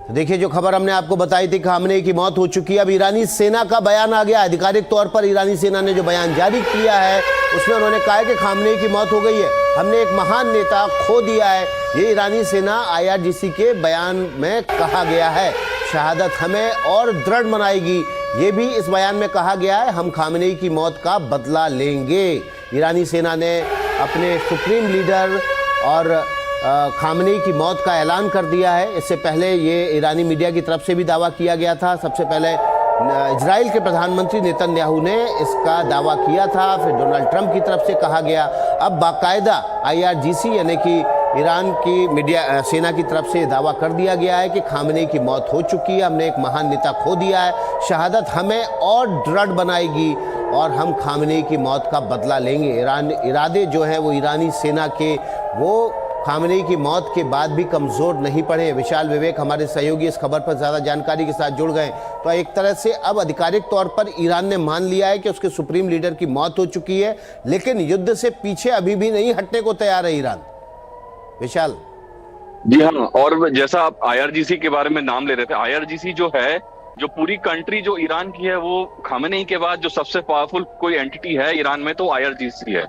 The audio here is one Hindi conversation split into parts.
तो देखिए, जो खबर हमने आपको बताई थी, खामनेई की मौत हो चुकी है। अब ईरानी सेना का बयान आ गया। आधिकारिक तौर पर ईरानी सेना ने जो बयान जारी किया है उसमें उन्होंने कहा है कि खामनेई की मौत हो गई है, हमने एक महान नेता खो दिया है। ये ईरानी सेना IRGC के बयान में कहा गया है। शहादत हमें और दृढ़ बनाएगी, ये भी इस बयान में कहा गया है। हम खामनेई की मौत का बदला लेंगे। ईरानी सेना ने अपने सुप्रीम लीडर और खामनेई की मौत का ऐलान कर दिया है। इससे पहले ये ईरानी मीडिया की तरफ से भी दावा किया गया था। सबसे पहले इजराइल के प्रधानमंत्री नेतन्याहू ने इसका दावा किया था, फिर डोनाल्ड ट्रंप की तरफ से कहा गया। अब बाकायदा IRGC यानी कि ईरान की मीडिया सेना की तरफ से दावा कर दिया गया है कि खामनेई की मौत हो चुकी है, हमने एक महान नेता खो दिया है। शहादत हमें और दृढ़ बनाएगी और हम खामनेई की मौत का बदला लेंगे। इरादे जो हैं वो ईरानी सेना के वो खामनेई की मौत के बाद भी कमज़ोर नहीं पड़े। विशाल विवेक हमारे सहयोगी इस खबर पर ज़्यादा जानकारी के साथ जुड़ गए। तो एक तरह से अब आधिकारिक तौर पर ईरान ने मान लिया है कि उसके सुप्रीम लीडर की मौत हो चुकी है, लेकिन युद्ध से पीछे अभी भी नहीं हटने को तैयार है ईरान। विशाल जी हाँ, और जैसा आप IRGC के बारे में नाम ले रहे थे, IRGC जो है, जो पूरी कंट्री जो ईरान की है, वो खामनेई के बाद जो सबसे पावरफुल कोई एंटिटी है ईरान में तो IRGC है।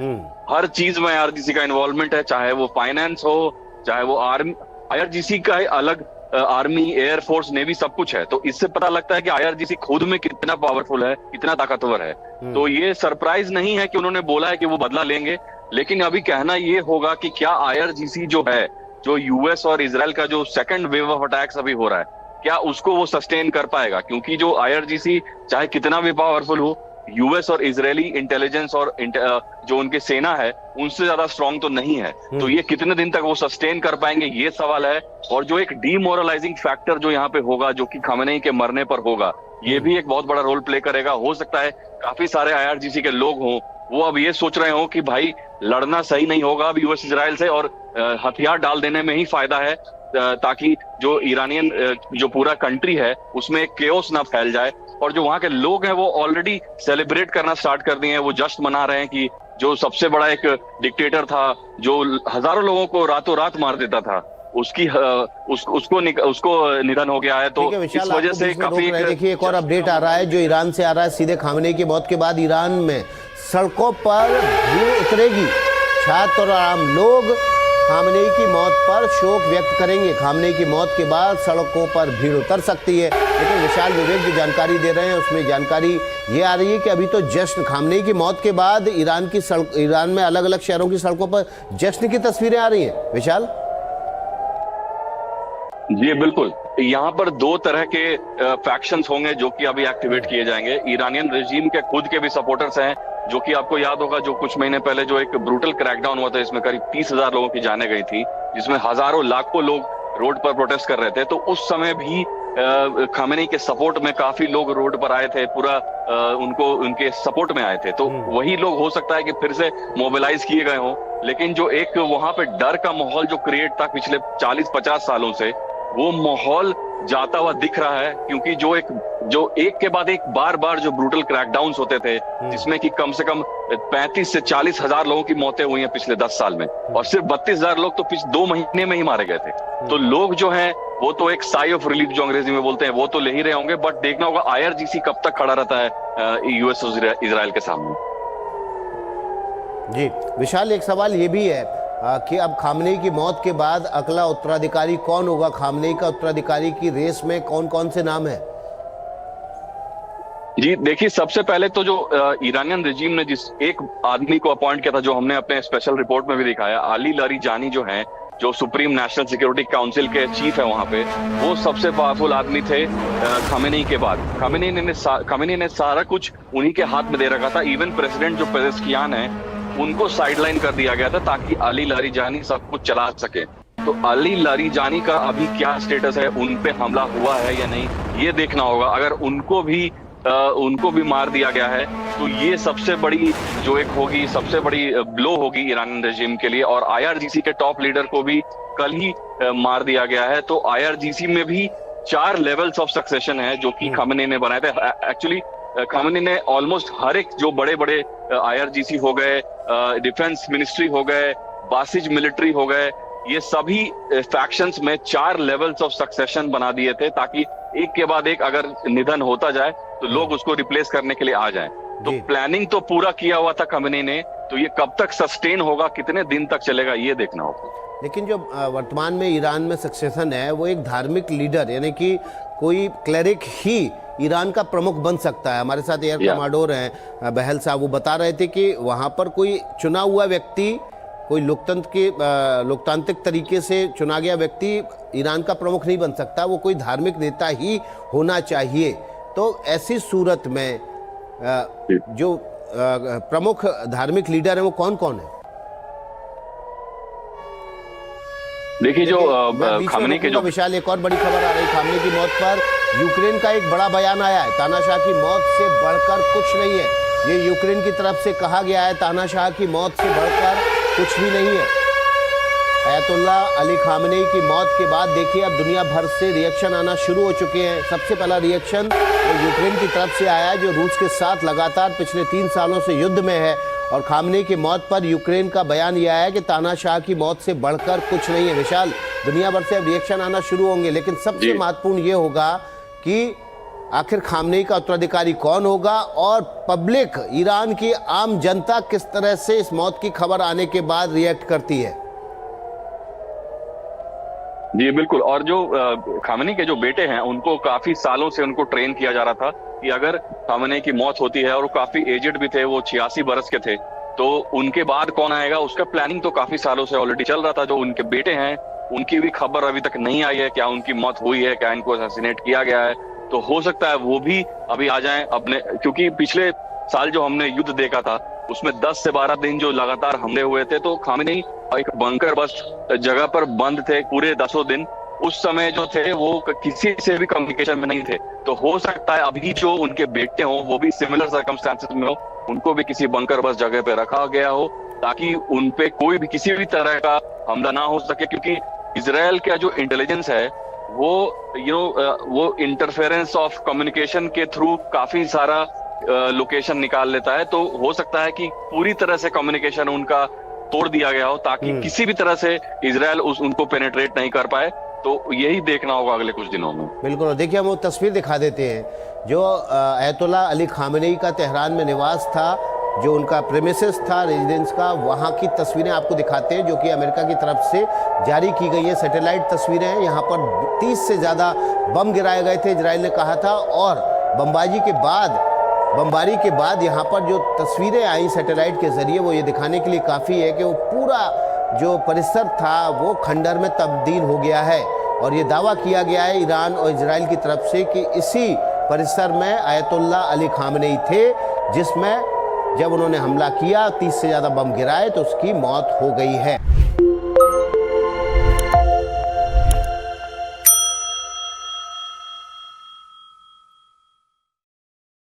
हर चीज में IRGC का इन्वॉल्वमेंट है, चाहे वो फाइनेंस हो, चाहे वो आर्मी। IRGC का अलग आर्मी, एयर फोर्स, नेवी सब कुछ है। तो इससे पता लगता है कि IRGC खुद में कितना पावरफुल है, कितना ताकतवर है। तो ये सरप्राइज नहीं है कि उन्होंने बोला है कि वो बदला लेंगे, लेकिन अभी कहना ये होगा कि क्या IRGC जो है, जो US और इजराइल का जो सेकंड वेव ऑफ अटैक्स अभी हो रहा है, क्या उसको वो सस्टेन कर पाएगा? क्योंकि जो IRGC चाहे कितना भी पावरफुल हो, US और इजरायली इंटेलिजेंस और जो उनके सेना है उनसे ज्यादा स्ट्रांग तो नहीं है। तो ये कितने दिन तक वो सस्टेन कर पाएंगे, ये सवाल है। और जो एक डीमोरलाइजिंग फैक्टर जो यहाँ पे होगा, जो कि खामनेई के मरने पर होगा, ये भी एक बहुत बड़ा रोल प्ले करेगा। हो सकता है काफी सारे IRGC के लोग हों, वो अब ये सोच रहे हो कि भाई लड़ना सही नहीं होगा अब US इजराइल से, और हथियार डाल देने में ही फायदा है, ताकि जो ईरानियन जो पूरा कंट्री है उसमें एक केओस ना फैल जाए। और जो वहां के लोग हैं वो ऑलरेडी सेलिब्रेट करना स्टार्ट कर दिए हैं, वो जश्न मना रहे हैं कि जो सबसे बड़ा एक डिक्टेटर था, जो हजारों लोगों को रातों रात मार देता था, उसको निधन हो गया है। तो इस वजह से काफी देखिए, एक और अपडेट आ रहा है जो ईरान से आ रहा है। सीधे खामनेई की मौत के बाद ईरान में सड़कों पर भीड़ उतरेगी। छात्र और आम लोग खामनेई की मौत पर शोक व्यक्त करेंगे। खामनेई की मौत के बाद सड़कों पर भीड़ उतर सकती है। लेकिन विशाल विवेक जो जानकारी दे रहे हैं उसमें जानकारी ये आ रही है कि अभी तो जश्न, खामनेई की मौत के बाद ईरान में अलग अलग शहरों की सड़कों पर जश्न की तस्वीरें आ रही हैं। विशाल जी बिल्कुल, यहाँ पर दो तरह के फैक्शंस होंगे जो कि अभी एक्टिवेट किए जाएंगे। ईरानियन रेजिम के खुद के भी सपोर्टर्स हैं, जो कि आपको याद होगा जो कुछ महीने पहले जो एक ब्रूटल क्रैकडाउन हुआ था, इसमें करीब 30,000 लोगों की जानें गई थी, जिसमें हजारों लाखों लोग रोड पर प्रोटेस्ट कर रहे थे। तो उस समय भी खामनेई के सपोर्ट में काफी लोग रोड पर आए थे, पूरा उनके सपोर्ट में आए थे। तो वही लोग हो सकता है कि फिर से मोबिलाइज किए गए हों। लेकिन जो एक वहां पे डर का माहौल जो क्रिएट था पिछले 40-50 सालों से, वो माहौल जाता हुआ दिख रहा है। क्योंकि जो एक के बाद एक बार जो ब्रूटल क्रैकडाउन्स होते थे, जिसमें कि कम से कम 35 से 40 हजार लोगों की मौतें हुई हैं पिछले 10 साल में, और सिर्फ 32,000 लोग तो पिछले 2 महीने में ही मारे गए थे। तो लोग जो हैं वो तो एक साई ऑफ रिलीफ जो अंग्रेजी में बोलते हैं, वो तो ले ही रहे होंगे। बट देखना होगा IRGC कब तक खड़ा रहता है US और इजराइल के सामने। जी विशाल, एक सवाल ये भी है कि अब खामनेई की मौत के बाद अगला उत्तराधिकारी कौन होगा? खामनेई का उत्तराधिकारी की रेस में कौन कौन से नाम है? जी देखिए, सबसे पहले तो जो ईरानियन रेजिम ने जिस एक आदमी को अपॉइंट किया था, जो हमने अपने स्पेशल रिपोर्ट में भी दिखाया, अली लारिजानी जो हैं, जो सुप्रीम नेशनल सिक्योरिटी काउंसिल के चीफ है वहां पे, वो सबसे पावरफुल आदमी थे खामेनेई के बाद। खामेनेई ने सारा कुछ उन्हीं के हाथ में दे रखा था। इवन प्रेसिडेंट जो पेजेश्कियान है, उनको साइडलाइन कर दिया गया था ताकि अली लारिजानी सब कुछ चला सके। तो अली लारिजानी का अभी क्या स्टेटस है, उन पे हमला हुआ है या नहीं, ये देखना होगा। अगर उनको भी मार दिया गया है तो ये सबसे बड़ी जो एक होगी, सबसे बड़ी ब्लो होगी ईरान रेजिम के लिए। और IRGC के टॉप लीडर को भी कल ही मार दिया गया है। तो IRGC में भी 4 लेवल्स ऑफ सक्सेशन है जो कि खामेनेई ने बनाए थे। एक्चुअली खामेनेई ने ऑलमोस्ट हर एक जो बड़े बड़े IRGC हो गए, डिफेंस मिनिस्ट्री हो गए, बासिज मिलिट्री हो गए, ये सभी फैक्शंस में 4 लेवल्स ऑफ सक्सेशन बना दिए थे, ताकि एक के बाद एक अगर निधन होता जाए तो लोग उसको रिप्लेस करने के लिए आ जाएं। तो जी। प्लानिंग तो पूरा किया हुआ था खमेनी ने, तो ये कब तक सस्टेन होगा, कितने दिन तक चलेगा, ये देखना होगा। लेकिन जो वर्तमान में ईरान में सक्सेशन है वो एक धार्मिक लीडर यानी कि कोई क्लेरिक ही ईरान का प्रमुख बन सकता है। हमारे साथ एयर कमांडोर हैं बहल साहब, वो बता रहे थे कि वहाँ पर कोई चुना हुआ व्यक्ति, कोई लोकतांत्रिक तरीके से चुना गया व्यक्ति ईरान का प्रमुख नहीं बन सकता, वो कोई धार्मिक नेता ही होना चाहिए। तो ऐसी सूरत में जो प्रमुख धार्मिक लीडर है वो कौन कौन है? देखिए जो खामनेई के जो विशाल, एक और बड़ी खबर आ रही, खामनेई की मौत पर यूक्रेन का एक बड़ा बयान आया है। तानाशाह की मौत से बढ़कर कुछ नहीं है, ये यूक्रेन की तरफ से कहा गया है। तानाशाह की मौत से बढ़कर कुछ भी नहीं है। अयतुल्ला अली खामनेई की मौत के बाद देखिए अब दुनिया भर से रिएक्शन आना शुरू हो चुके हैं। सबसे पहला रिएक्शन वो यूक्रेन की तरफ से आया जो रूस के साथ लगातार पिछले 3 सालों से युद्ध में है, और खामनेई की मौत पर यूक्रेन का बयान यह है कि तानाशाह की मौत से बढ़कर कुछ नहीं है। विशाल, दुनिया भर से अब रिएक्शन आना शुरू होंगे, लेकिन सबसे महत्वपूर्ण ये होगा कि आखिर खामनेई का उत्तराधिकारी कौन होगा, और पब्लिक, ईरान की आम जनता किस तरह से इस मौत की खबर आने के बाद रिएक्ट करती है। जी बिल्कुल, और जो खामनेई के जो बेटे हैं उनको काफी सालों से उनको ट्रेन किया जा रहा था कि अगर खामनेई की मौत होती है, और वो काफी एजेड भी थे, वो 86 बरस के थे, तो उनके बाद कौन आएगा उसका प्लानिंग तो काफी सालों से ऑलरेडी चल रहा था। जो उनके बेटे हैं उनकी भी खबर अभी तक नहीं आई है, क्या उनकी मौत हुई है, क्या इनको असैसिनेट किया गया है। तो हो सकता है वो भी अभी आ जाएं अपने, क्योंकि पिछले साल जो हमने युद्ध देखा था उसमें 10 से 12 दिन जो लगातार हमले हुए थे, तो खामनेई एक बंकर बस जगह पर बंद थे पूरे 10 दिन। उस समय जो थे वो किसी से भी कम्युनिकेशन में नहीं थे। तो हो सकता है अभी जो उनके बेटे हों वो भी सिमिलर सर्कमस्टेंसेस में हो, उनको भी किसी बंकर बस जगह पे रखा गया हो, ताकि उन पे कोई भी किसी भी तरह का हमला ना हो सके। क्योंकि इजराइल का जो इंटेलिजेंस है वो वो इंटरफेरेंस ऑफ कम्युनिकेशन के थ्रू काफी सारा लोकेशन निकाल लेता है। तो हो सकता है कि पूरी तरह से कम्युनिकेशन उनका तोड़ दिया गया हो, ताकि किसी भी तरह से इजराइल उनको पेनिट्रेट नहीं कर पाए। तो यही देखना होगा अगले कुछ दिनों में। बिल्कुल, देखिए हम वो तस्वीर दिखा देते हैं जो अयतुल्ला अली खामनेई का तेहरान में निवास था, जो उनका प्रेमिसेस था रेजिडेंस का, वहाँ की तस्वीरें आपको दिखाते हैं जो कि अमेरिका की तरफ से जारी की गई है। सैटेलाइट तस्वीरें हैं। यहाँ पर 30 से ज़्यादा बम गिराए गए थे, इजराइल ने कहा था, और बमबारी के बाद यहाँ पर जो तस्वीरें आई सैटेलाइट के जरिए वो ये दिखाने के लिए काफ़ी है कि वो पूरा जो परिसर था वो खंडर में तब्दील हो गया है। और ये दावा किया गया है ईरान और इजराइल की तरफ से कि इसी परिसर में अयतुल्ला अली खामनेई थे, जिसमें जब उन्होंने हमला किया 30 से ज़्यादा बम गिराए तो उसकी मौत हो गई है।